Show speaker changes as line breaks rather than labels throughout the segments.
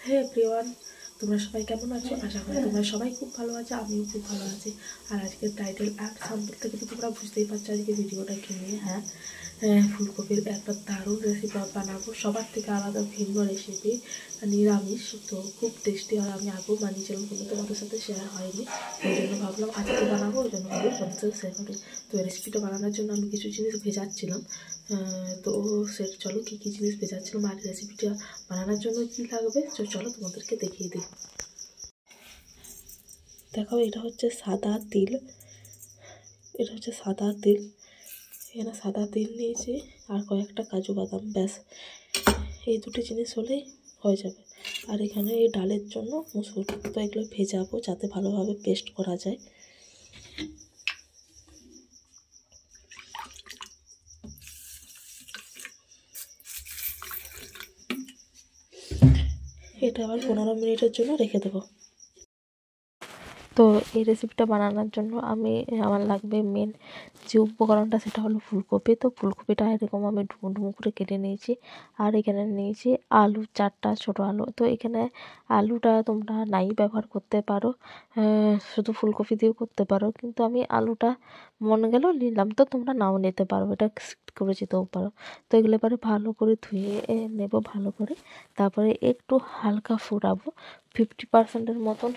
হে everyone, তোমরা সবাই কেমন আছো? আশা করি তোমরা সবাই খুব ভালো আছো, আমিও খুব ভালো আছি। আর আজকের টাইটেল আর সাম্বল থেকে তো তোমরা বুঝতেই পারছো আজকে ভিডিওটা কি নিয়ে। ফুলকপির একটা দারুণ রেসিপি বানাবো, সবার থেকে আলাদা ভিন্ন রেসিপি, নিরামিষ, তো খুব টেস্টি। আর আমি আগেও বানিয়েছিলাম কিন্তু তোমাদের সাথে শেয়ার হয়নি, ওই জন্য ভাবলাম আজকে বানাবো, ওই জন্য ভাবলাম তোমাদের সাথে শেয়ার করি। তো এই রেসিপিটা বানানোর জন্য আমি কিছু জিনিস ভেজাচ্ছিলাম, তো চলো কী কী জিনিস ভেজাচ্ছিলাম আর রেসিপিটা বানানোর জন্য কী লাগবে চলো তোমাদেরকে দেখিয়ে দিই। দেখো, এটা হচ্ছে সাদা তিল, এখানে সাদা তিল নিয়েছি আর কয়েকটা কাজু বাদাম, ব্যাস এই দুটো জিনিস হলেই হয়ে যাবে। আর এখানে এই ডালের জন্য মুসুর, তো এগুলো ভেজাবো যাতে ভালোভাবে পেস্ট করা যায়। এটা আবার 15 মিনিটের জন্য রেখে দেবো। তো এই রেসিপিটা বানানোর জন্য আমার লাগবে মেন যে উপকরণটা, সেটা হলো ফুলকপি। তো ফুলকপিটা এরকম আমি ডুমো ডুমো করে কেটে নিয়েছি। আর এখানে নিয়েছি আলু, 4টা ছোটো আলু। তো এখানে আলুটা তোমরা নাই ব্যবহার করতে পারো, শুধু ফুলকপি দিয়েও করতে পারো, কিন্তু আমি আলুটা মন গেল নিলাম, তো তোমরা নাও নিতে পারো, এটা স্কিপ করে যেতেও পারো। তো এগুলো এবারে ভালো করে ধুয়ে নেব ভালো করে, তারপরে একটু হালকা ফোটাবো 50% মতন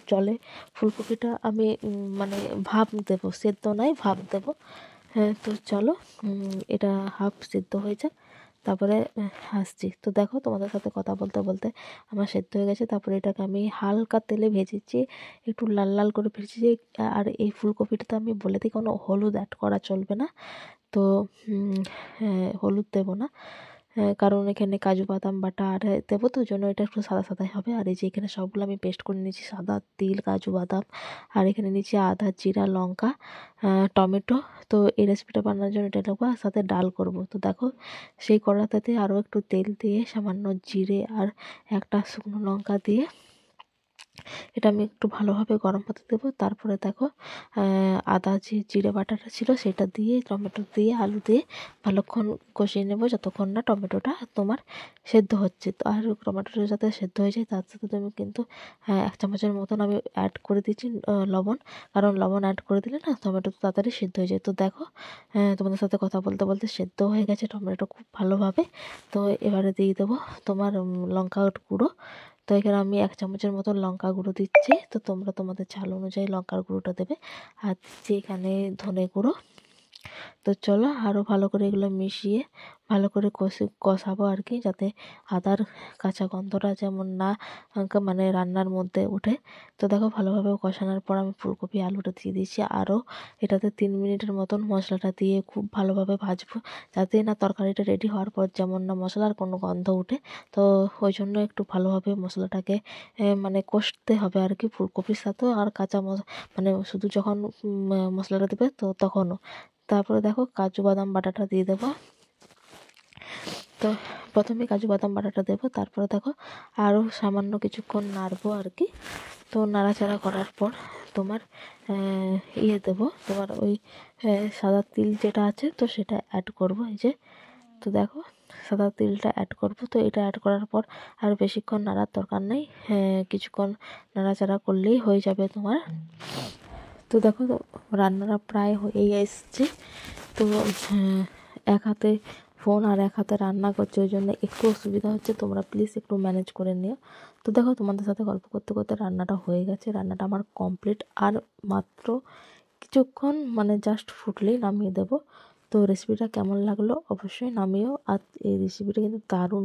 জলে ফুলকপিটা আমি মানে ভাপ দেবো, সেদ্ধ নয় ভাপ দেবো। তো চলো এটা হাফ সিদ্ধ হয়ে যাক, তারপরে আসছি। তো দেখো, তোমাদের সাথে কথা বলতে বলতে আমার সেদ্ধ হয়ে গেছে। তারপরে এটাকে আমি হালকা তেলে ভেজেছি, একটু লাল লাল করে ভেজেছি। আর এই ফুলকপিটাতে আমি বলে দিই, কোনো হলুদ অ্যাড করা চলবে না। তো হলুদ দেবো না, কারণ এখানে কাজু বাদাম বাটা আর দেবো, তো ওই জন্য এটা একটু সাদা সাদাই হবে। আর এই যে এখানে সবগুলো আমি পেস্ট করে নিয়েছি, সাদা তিল, কাজু বাদাম, আর এখানে নিয়েছি আদা, জিরা, লঙ্কা, টমেটো। তো এই রেসিপিটা বানানোর জন্য এটা নেবো, আর সাথে ডাল করব। তো দেখো, সেই কড়াটাতে আরও একটু তেল দিয়ে সামান্য জিরে আর একটা শুকনো লঙ্কা দিয়ে এটা আমি একটু ভালোভাবে গরম হতে দেবো। তারপরে দেখো, আদা যে জিরে বাটাটা ছিল সেটা দিয়ে, টমেটো দিয়ে, আলু দিয়ে ভালোক্ষণ কষিয়ে নেবো যতক্ষণ না টমেটোটা তোমার সেদ্ধ হচ্ছে। তো আর টমেটোটা যাতে সেদ্ধ হয়ে যায় তার সাথে তুমি কিন্তু 1 চামচের মতন আমি অ্যাড করে দিচ্ছি লবণ, কারণ লবণ অ্যাড করে দিলে না টমেটো তাড়াতাড়ি সেদ্ধ হয়ে যায়। তো দেখো, তোমাদের সাথে কথা বলতে বলতে সেদ্ধ হয়ে গেছে টমেটো খুব ভালোভাবে। তো এবারে দিয়ে দেবো তোমার লঙ্কা গুঁড়ো। তো এখানে আমি 1 চামচের মতন লঙ্কা গুঁড়ো দিচ্ছি, তো তোমরা তোমাদের ঝাল অনুযায়ী লঙ্কার গুঁড়োটা দেবে। আর দিচ্ছি এখানে ধনে গুঁড়ো। তো চলো আরও ভালো করে এগুলো মিশিয়ে ভালো করে কষাবো আর কি, যাতে আদার কাঁচা গন্ধটা যেমন না মানে রান্নার মধ্যে ওঠে। তো দেখো, ভালোভাবে কষানোর পর আমি ফুলকপি আলুটা দিয়ে দিয়েছি, আরও এটাতে 3 মিনিটের মতন মশলাটা দিয়ে খুব ভালোভাবে ভাজবো, যাতে না তরকারিটা রেডি হওয়ার পর যেমন না মশলার কোনো গন্ধ ওঠে। তো ওই জন্য একটু ভালোভাবে মশলাটাকে মানে কষতে হবে আর কি, ফুলকপির সাথেও আর মানে শুধু যখন মশলাটা দেবে তো তখনও। তারপরে দেখো, কাজু বাদাম বাটাটা দিয়ে দেবো। তো প্রথমে কাজু বাদাম বাটাটা দেবো, তারপরে দেখো আরও সামান্য কিছুক্ষণ নাড়বো আর কি। তো নাড়াচাড়া করার পর তোমার দেবো, তোমার ওই সাদা তিল যেটা আছে তো সেটা অ্যাড করবো, এই যে। তো দেখো, সাদা তিলটা অ্যাড করবো। তো এটা অ্যাড করার পর আর বেশিক্ষণ নাড়ার দরকার নেই, কিছুক্ষণ নাড়াচাড়া করলেই হয়ে যাবে তোমার। তো দেখো, রান্নাটা প্রায় হয়েই এসছে। তো এক হাতে ফোন আর এক হাতে রান্না করছে, ওই জন্য একটু অসুবিধা হচ্ছে, তোমরা প্লিজ একটু ম্যানেজ করে নিও। তো দেখো, তোমাদের সাথে গল্প করতে করতে রান্নাটা হয়ে গেছে, রান্নাটা আমার কমপ্লিট। আর মাত্র কিছুক্ষণ মানে জাস্ট ফুটলেই নামিয়ে দেবো। তো রেসিপিটা কেমন লাগলো অবশ্যই নামিও। আর এই রেসিপিটা কিন্তু দারুণ।